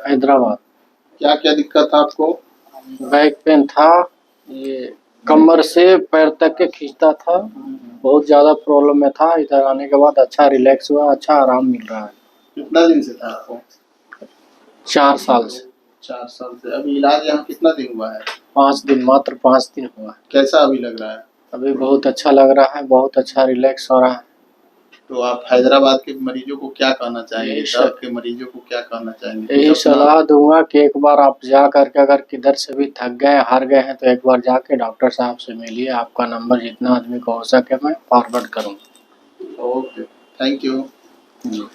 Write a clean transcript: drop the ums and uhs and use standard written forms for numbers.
हैदराबाद। क्या क्या दिक्कत था आपको? बैक पेन था, ये कमर से पैर तक के खींचता था, बहुत ज़्यादा प्रॉब्लम में था। इधर आने के बाद अच्छा रिलैक्स हुआ, अच्छा आराम मिल रहा है। कितना दिन से था आपको? 4 साल से। 4 साल से। अभी इलाज यहाँ कितना दिन हुआ है? 5 दिन, मात्र 5 दिन हुआ है। कैसा अभी लग रहा है? अभी बहुत अच्छा लग रहा है, बहुत अच्छा रिलैक्स हो रहा है। तो आप हैदराबाद के मरीजों को क्या कहना चाहेंगे? यही दर्द के मरीजों को क्या कहना चाहेंगे? यही कुछ अपना सलाह दूंगा कि एक बार आप जा करके अगर किधर से भी थक गए, हार गए हैं, तो एक बार जाके डॉक्टर साहब से मिलिए। आपका नंबर जितना आदमी को हो सके मैं फॉरवर्ड करूँगा। Okay, thank you. जी।